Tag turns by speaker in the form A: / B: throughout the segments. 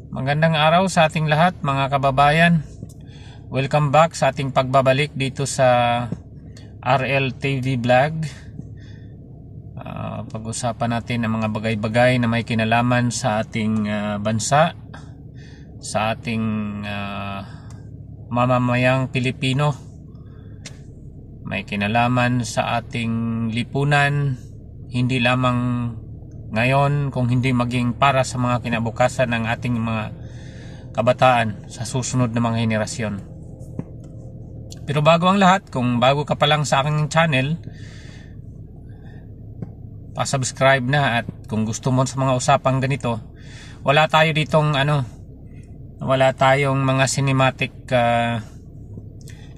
A: Magandang araw sa ating lahat mga kababayan. Welcome back sa ating pagbabalik dito sa RL TV Vlog. Pag-usapan natin ang mga bagay-bagay na may kinalaman sa ating bansa, sa ating mamamayang Pilipino, may kinalaman sa ating lipunan, hindi lamang ngayon kung hindi maging para sa mga kinabukasan ng ating mga kabataan sa susunod na mga henerasyon. Pero bago ang lahat, kung bago ka pa lang sa aking channel, pa-subscribe na, at kung gusto mo sa mga usapang ganito, wala tayo ditong wala tayong mga cinematic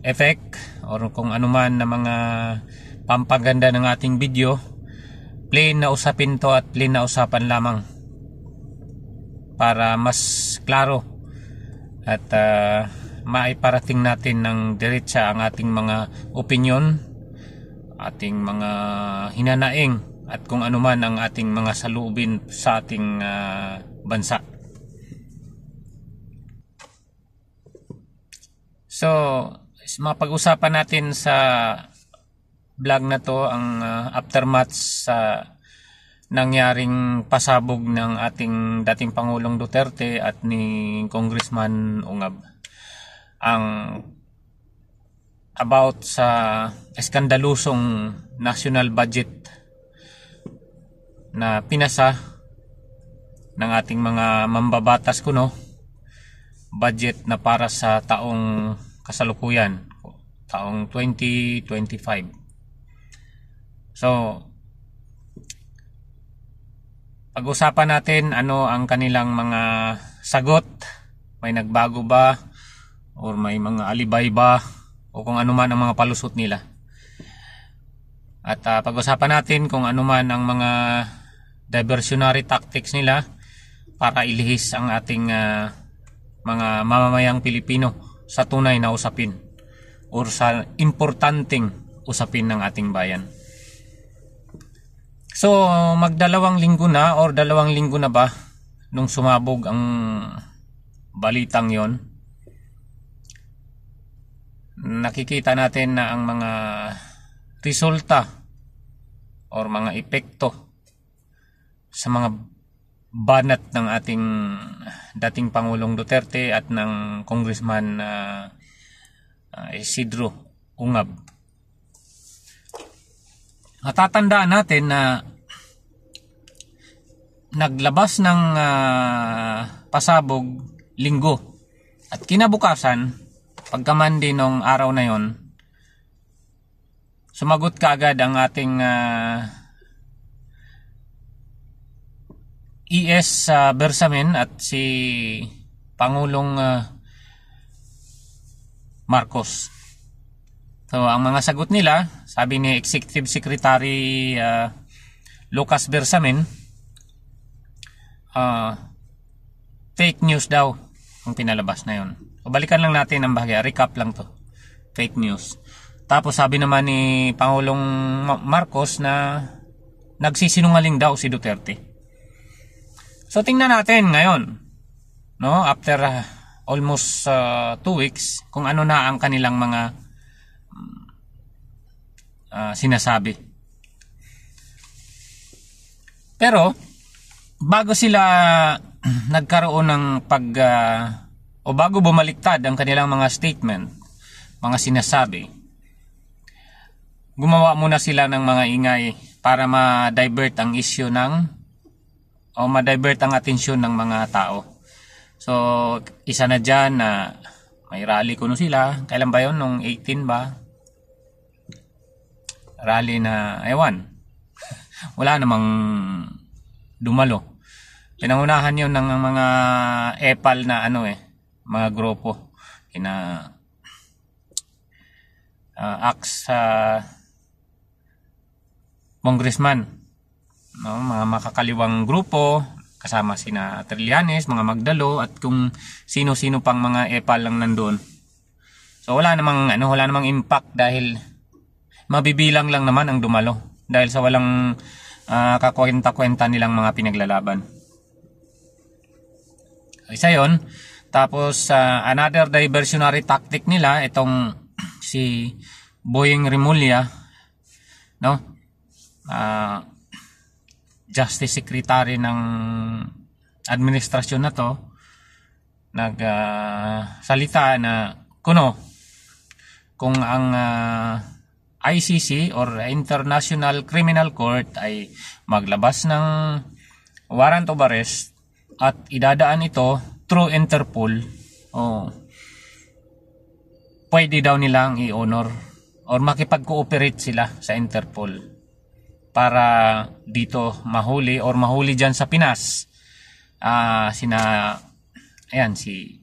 A: effect or kung anuman na mga pampaganda ng ating video. Plain na usapin to at plain na usapan lamang para mas klaro at maiparating natin ng diretsa ang ating mga opinyon, ating mga hinanaing at kung anuman ang ating mga saloobin sa ating bansa. So, mapag-usapan natin sa vlog na to ang aftermath sa nangyaring pasabog ng ating dating Pangulong Duterte at ni Congressman Ungab. Ang about sa eskandalusong national budget na pinasa ng ating mga mambabatas kuno, budget na para sa taong kasalukuyan, taong 2025. So, pag-usapan natin ano ang kanilang mga sagot, may nagbago ba or may mga alibay ba o kung ano man ang mga palusot nila. At pag-usapan natin kung ano man ang mga diversionary tactics nila para ilihis ang ating mga mamamayang Pilipino sa tunay na usapin or sa importanteng usapin ng ating bayan. So, magdalawang linggo na or 2 linggo na ba nung sumabog ang balitang yon. Nakikita natin na ang mga resulta or mga epekto sa mga banat ng ating dating Pangulong Duterte at ng Congressman Isidro Ungab. Natatandaan natin na naglabas ng pasabog linggo at kinabukasan, pagkamandi nung araw na yon, sumagot kaagad ang ating ES Bersamin at si Pangulong Marcos. So, ang mga sagot nila, sabi ni Executive Secretary Lucas Bersamin, fake news daw ang pinalabas na yon. So, balikan lang natin ang bahagya, recap lang to. Fake news. Tapos sabi naman ni Pangulong Marcos na nagsisinungaling daw si Duterte. So, tingnan natin ngayon, no, after almost 2 weeks, kung ano na ang kanilang mga sinasabi. Pero bago sila nagkaroon ng o bago bumaliktad ang kanilang mga statement, mga sinasabi, gumawa muna sila ng mga ingay para ma-divert ang issue o ma-divert ang atensyon ng mga tao. So, isa na dyan na may rally kuno sila. Kailan ba yun? Nung 18 ba? Rally na, ewan. Wala namang dumalo. Pinangunahan yun ng mga epal na mga grupo. Congressman, no? Mga makakaliwang grupo, kasama sina Trillanes, mga Magdalo, at kung sino-sino pang mga epal lang nandoon. So wala namang impact dahil mabibilang lang naman ang dumalo dahil sa walang kakwenta-kwenta nilang mga pinaglalaban. Isa yon. Tapos another diversionary tactic nila, itong si Boyeng Rimulya, no? Justice Secretary ng administrasyon na to, salita na kung ang ICC or International Criminal Court ay maglabas ng warrant of arrest at idadaan ito through Interpol, pwede daw nilang i-honor or makipag-cooperate sila sa Interpol para dito mahuli mahuli dyan sa Pinas si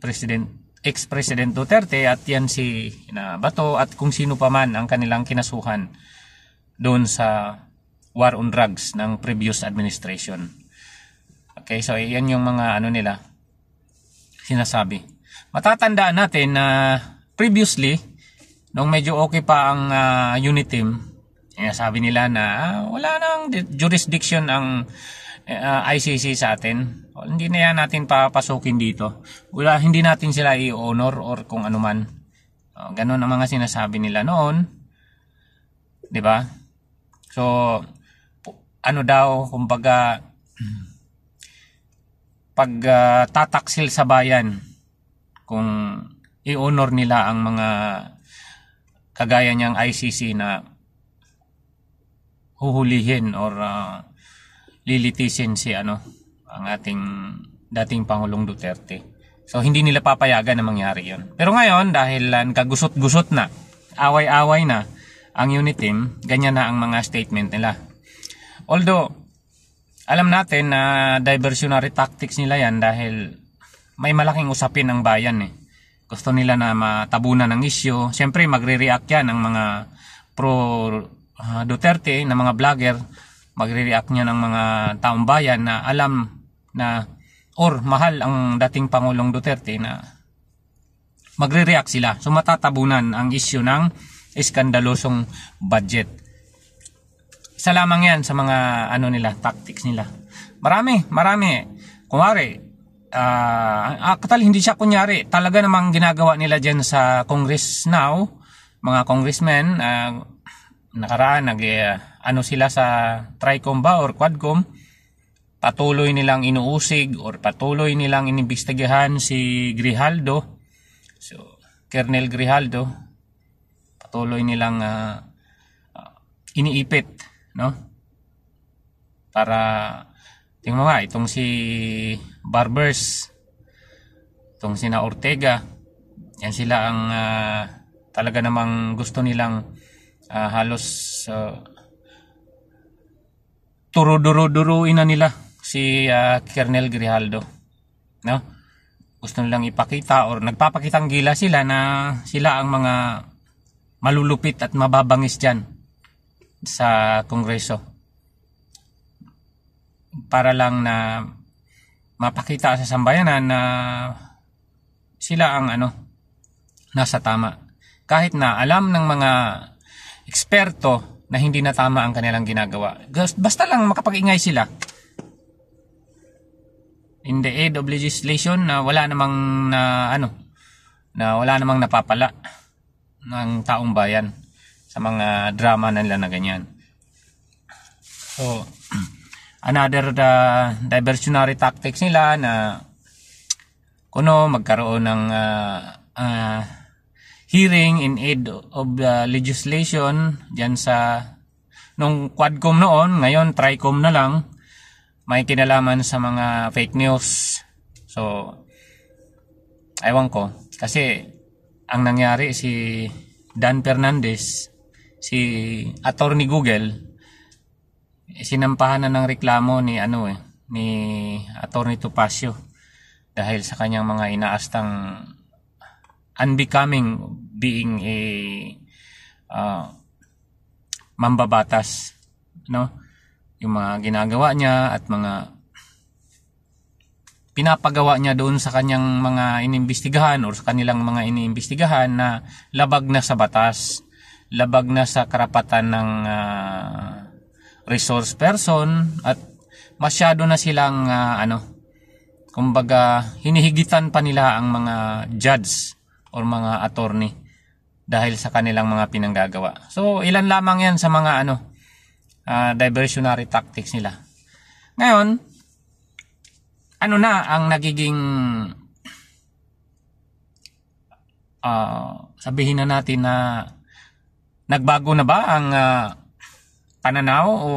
A: ex-President Duterte at yan si Bato at kung sino pa man ang kanilang kinasuhan doon sa war on drugs ng previous administration. Okay, so yan yung mga nila sinasabi. Matatandaan natin na previously, nung medyo okay pa ang UNITIM, sabi nila na wala nang jurisdiction ang ICC sa atin. Hindi na yan natin papasukin dito. Hindi natin sila i-honor or kung ano man. Ganun ang mga sinasabi nila noon. 'Di ba? So, kumbaga, pag tataksil sa bayan, kung i-honor nila ang mga kagaya niyang ICC na huhulihin or lilitisin si ang ating dating Pangulong Duterte. So hindi nila papayagan na mangyari 'yon. Pero ngayon dahil kagusot-gusot na, away-away na ang UNITIM, ganyan na ang mga statement nila. Although alam natin na diversionary tactics nila yan dahil may malaking usapin ang bayan Gusto nila na matabunan ng issue. Siyempre magre-react yan ang mga pro Duterte na mga vlogger, magre-react niya ng mga taong bayan na alam na or mahal ang dating Pangulong Duterte na magre-react sila. So matatabunan ang issue ng iskandalosong budget. Isa lamang yan sa mga tactics nila. Marami. Kunwari, hindi siya kunyari. Talaga namang ginagawa nila dyan sa Congress now, mga congressmen, nakaraan, sila sa Tricom ba or Quadcom, patuloy nilang inuusig or patuloy nilang inimbestigahan si Grijaldo, so Colonel Grijaldo, patuloy nilang iniipit, no? Para tingnan mo nga itong si Barbers, itong sina Ortega, yan sila ang talaga namang gusto nilang halos turo-duro-duruin na nila si Colonel Grijaldo, no? Gusto nilang ipakita or nagpapakitang gila sila na sila ang mga malulupit at mababangis dyan sa Kongreso para lang na mapakita sa sambayanan na sila ang nasa tama, kahit na alam ng mga eksperto na hindi na tama ang kanilang ginagawa. Basta lang makapag-ingay sila in the aid of legislation na wala namang napapala ng taong bayan sa mga drama nila na ganyan. So another diversionary tactics nila na magkaroon ng hearing in aid of legislation dyan sa nung Quadcom noon, ngayon Tricom na lang, may kinalaman sa mga fake news. So ewan ko, kasi ang nangyari si Dan Fernandez, si Attorney Google, sinampahan na ng reklamo ni Attorney Topacio dahil sa kanyang mga inaastang unbecoming being a mambabatas, no? Yung mga ginagawa niya at mga pinapagawa niya doon sa kanyang mga inimbestigahan or sa kanilang mga iniimbestigahan na labag na sa batas, labag na sa karapatan ng resource person, at masyado na silang kumbaga hinihigitan pa nila ang mga judge or mga attorney dahil sa kanilang mga pinanggagawa. So ilan lamang yan sa mga diversionary tactics nila. Ngayon, ano na ang nagiging sabihin na natin na nagbago na ba ang pananaw o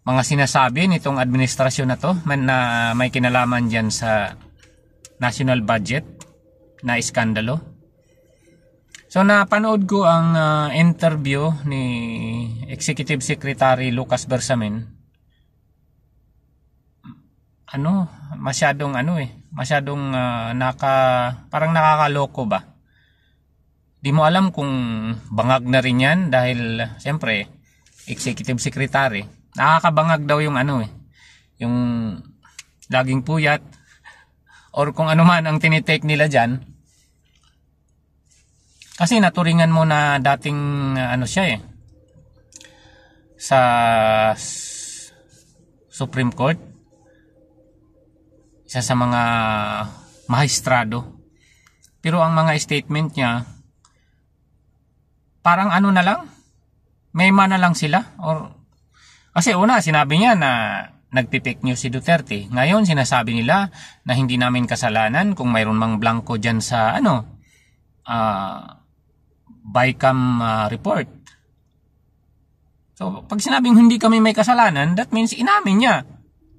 A: mga sinasabi nitong administrasyon na to na may kinalaman dyan sa national budget na iskandalo? So napanood ko ang interview ni Executive Secretary Lucas Bersamin. Masyadong parang nakakaloko ba? Di mo alam kung bangag na rin yan dahil siyempre Executive Secretary. Nakakabangag daw yung yung laging puyat or kung ano man ang tinitake nila dyan. Kasi naturingan mo na dating siya sa Supreme Court, isa sa mga mahistrado. Pero ang mga statement niya parang na lang, may mana lang sila. Kasi una sinabi niya na nagpipake news si Duterte. Ngayon sinasabi nila na hindi namin kasalanan kung mayroon mang blanco dyan sa BICAM report. So pag sinabing hindi kami may kasalanan, that means inamin niya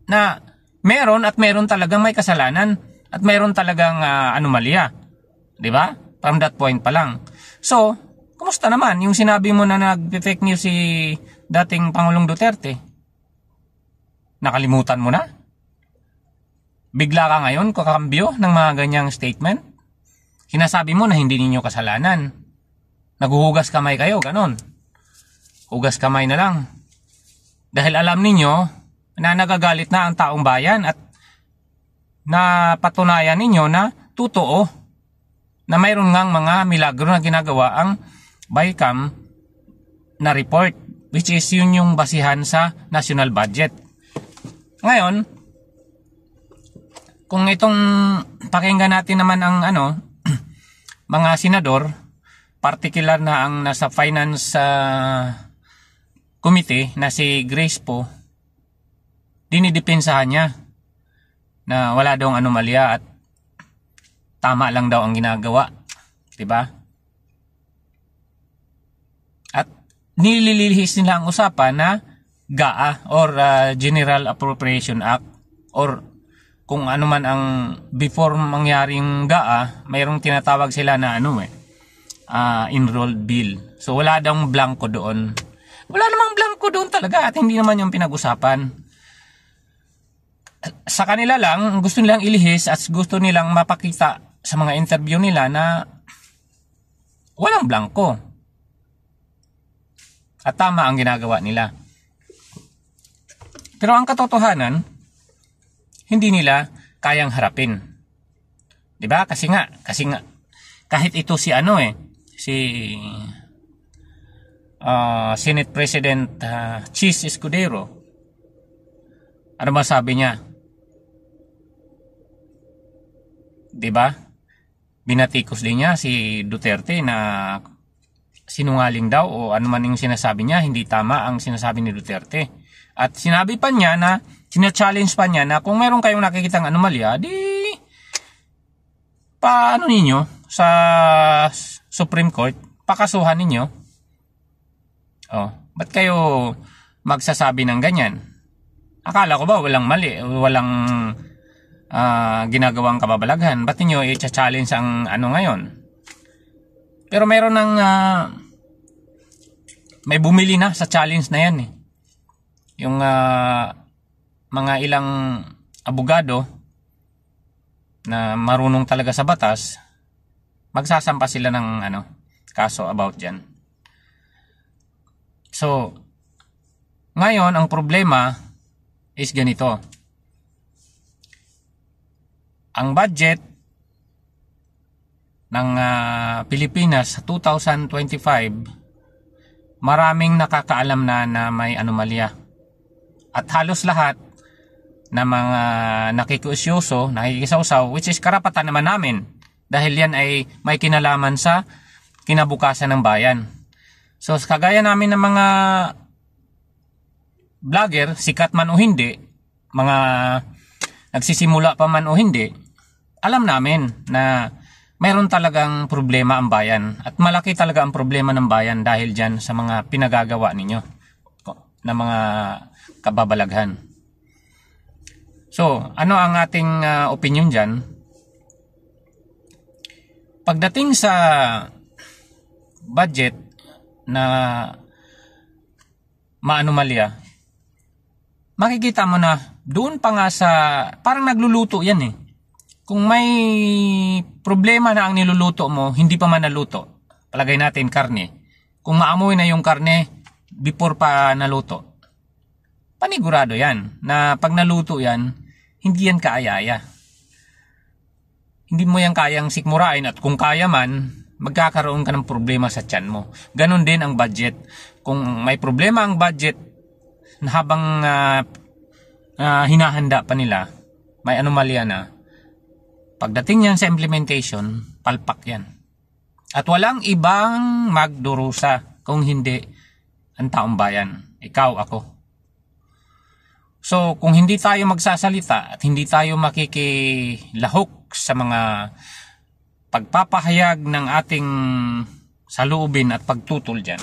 A: na meron at meron talagang may kasalanan at meron talagang anomalya. Di ba? From that point pa lang. So kumusta naman yung sinabi mo na nag-fake news si dating Pangulong Duterte? Nakalimutan mo na? Bigla ka ngayon kakambyo ng mga ganyang statement? Sinasabi mo na hindi ninyo kasalanan. Naghuhugas kamay kayo, ganon. Hugas kamay na lang. Dahil alam ninyo na nagagalit na ang taong bayan at napatunayan ninyo na totoo na mayroon ngang mga milagro na ginagawa ang BICAM na report, which is yun yung basihan sa national budget. Ngayon, kung itong pakinggan natin naman ang mga senador, particular na ang nasa finance committee na si Grace po, dinidepensahan niya na wala daw anomalya at tama lang daw ang ginagawa, 'di ba? At nililihis nila ang usapan na GAA or General Appropriation Act, or kung ano man ang before mangyaring GAA, mayroong tinatawag sila na enrolled bill. So wala daw blanco doon. Wala namang blanco doon talaga at hindi naman yung pinag-usapan. Sa kanila lang, gusto nilang ilihis at gusto nilang mapakita sa mga interview nila na walang blanco. At tama ang ginagawa nila. Pero ang katotohanan, hindi nila kayang harapin. 'Di ba? Kasi nga kahit ito si Senate President Chis Escudero, ano ba sabi niya? 'Di ba? Binatikos din niya si Duterte na sinungaling daw o ano man yung sinasabi niya, hindi tama ang sinasabi ni Duterte. At sinabi pa niya na, sina-challenge pa niya na kung meron kayong nakikitang anomalya, di paano ninyo sa Supreme Court, pakasuhan ninyo. Ba't kayo magsasabi ng ganyan? Akala ko ba walang mali, walang ginagawang kababalaghan? Ba't ninyo i-challenge ang ngayon? Pero meron ng may bumili na sa challenge na yan Yung mga ilang abogado na marunong talaga sa batas, magsasampa sila ng kaso about dyan. So, ngayon ang problema is ganito. Ang budget ng Pilipinas sa 2025, maraming nakakaalam na may anomalya. At halos lahat na mga nakikiusyoso, nakikisawsaw, which is karapatan naman namin dahil yan ay may kinalaman sa kinabukasan ng bayan. So kagaya namin ng mga vlogger, sikat man o hindi, mga nagsisimula pa man o hindi, alam namin na mayroon talagang problema ang bayan at malaki talaga ang problema ng bayan dahil dyan sa mga pinagagawa ninyo na mga kababalaghan. So, ano ang ating opinion dyan? Pagdating sa budget na maanomalya, makikita mo na doon pa nga sa parang nagluluto yan eh. Kung may problema na ang niluluto mo, hindi pa man naluto. Palagay natin karne. Kung maamoy na yung karne before pa naluto. Panigurado yan na pag naluto yan, hindi yan kaayaya. Hindi mo yan kayang sikmurain at kung kaya man, magkakaroon ka ng problema sa tiyan mo. Ganon din ang budget. Kung may problema ang budget, habang hinahanda pa nila, may anomalya na, pagdating yan sa implementation, palpak yan. At walang ibang magdurusa kung hindi ang taong bayan. Ikaw, ako. So, kung hindi tayo magsasalita at hindi tayo makikilahok sa mga pagpapahayag ng ating saloobin at pagtutol dyan,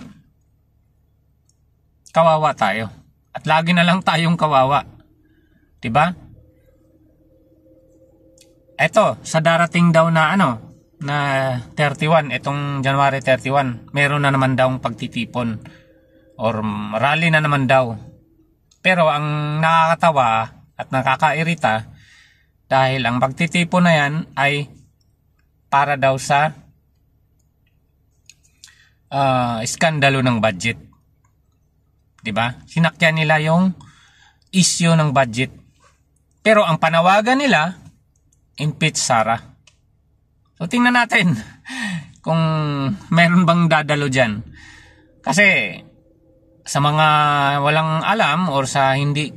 A: kawawa tayo. At lagi na lang tayong kawawa. Diba? Eto, sa darating daw na na 31, itong January 31, meron na naman daw pagtitipon or rally na naman daw. Pero ang nakakatawa at nakakairita dahil ang pagtitipon na yan ay para daw sa iskandalo ng budget. Diba? Sinakyan nila yung issue ng budget. Pero ang panawagan nila, impeach Sara. So tingnan natin kung meron bang dadalo dyan. Kasi sa mga walang alam or sa hindi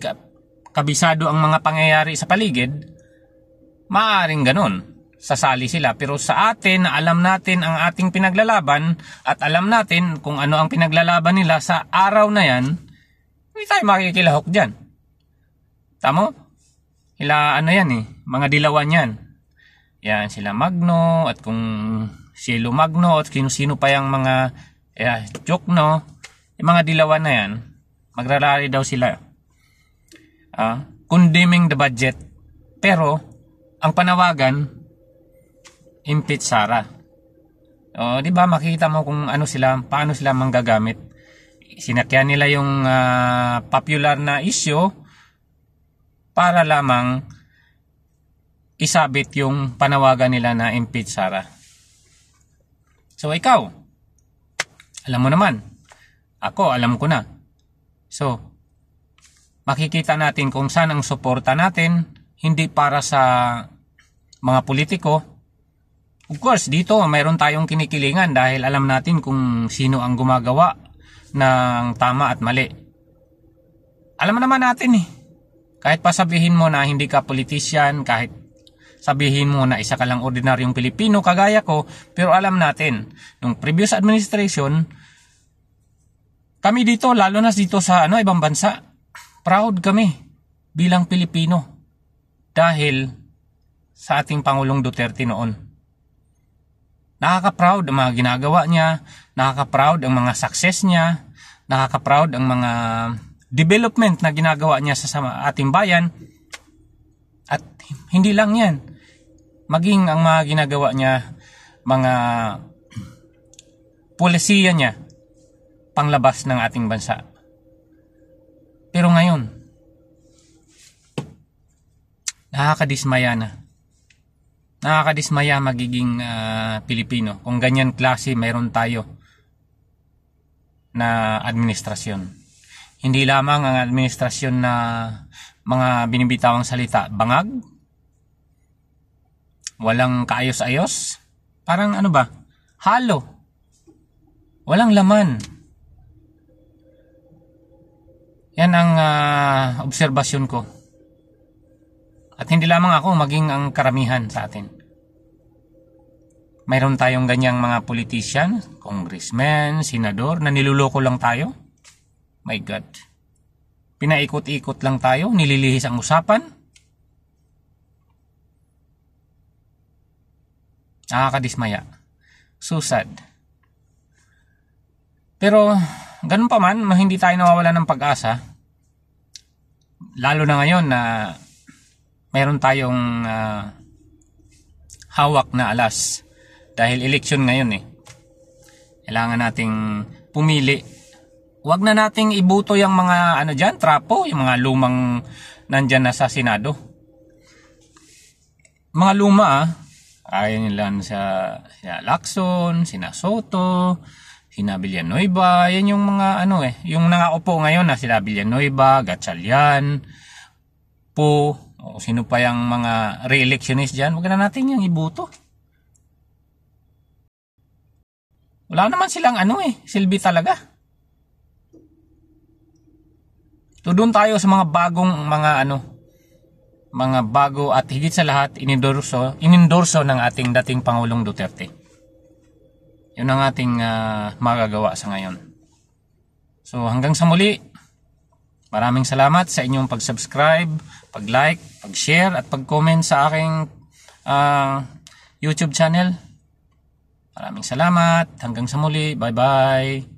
A: kabisado ang mga pangyayari sa paligid, maaaring ganun. Sasali sila. Pero sa atin na alam natin ang ating pinaglalaban at alam natin kung ano ang pinaglalaban nila sa araw na yan, hindi tayo makikilahok dyan. Tamo? Yan mga dilawan yan. Yan, sila Magno at kung Cielo Magno at sino pa yung mga Jokno, yung mga dilawan na yan, magrarally daw sila. Condemning the budget. Pero, ang panawagan, impeach Sara. Di ba makita mo kung paano sila manggagamit. Sinakyan nila yung popular na issue para lamang isabit yung panawagan nila na impeach Sara. So ikaw, alam mo naman. Ako, alam ko na. So, makikita natin kung saan ang suporta natin, hindi para sa mga politiko. Of course, dito mayroon tayong kinikilingan dahil alam natin kung sino ang gumagawa ng tama at mali. Alam naman natin kahit pa sabihin mo na hindi ka politician, kahit sabihin mo na isa ka lang ordinaryong Pilipino kagaya ko, pero alam natin, nung previous administration, kami dito, lalo na dito sa ibang bansa, proud kami bilang Pilipino dahil sa ating Pangulong Duterte noon. Nakaka-proud ang mga ginagawa niya, nakaka-proud ang mga success niya, nakaka-proud ang mga development na ginagawa niya sa ating bayan. At hindi lang yan, maging ang mga ginagawa niya, mga polisiya niya, panglabas ng ating bansa. Pero ngayon, nakakadismaya na. Nakakadismaya magiging Pilipino kung ganyan klase mayroon tayo na administrasyon. Hindi lamang ang administrasyon na mga binibitawang salita, bangag, walang kaayos-ayos, parang halo, walang laman. Yan ang obserbasyon ko. At hindi lamang ako, maging ang karamihan sa atin. Mayroon tayong ganyang mga politician, congressman, senador na niluloko lang tayo. My God. Pinaikot-ikot lang tayo, nililihis ang usapan. Nakakadismaya. So sad. Pero ganun pa man, hindi tayo nawawala ng pag-asa. Lalo na ngayon na mayroon tayong hawak na alas. Dahil eleksyon ngayon eh. Kailangan nating pumili. Huwag na nating ibuto yung mga dyan, trapo, yung mga lumang nandyan na sa Senado. Mga luma ayon nila sa Lacson, sina Soto, sina Villanueva, yan yung mga yung nakaupo ngayon na sila Villanueva, Gatchalian, o sino pa yung mga re-electionist dyan, huwag na natin yung ibuto. Wala naman silang silbi talaga. So doon tayo sa mga bagong mga bago at higit sa lahat inendorso ng ating dating Pangulong Duterte. Yun ang ating magagawa sa ngayon. So hanggang sa muli, maraming salamat sa inyong pag-subscribe, pag-like, pag-share at pag-comment sa aking YouTube channel. Maraming salamat. Hanggang sa muli. Bye-bye.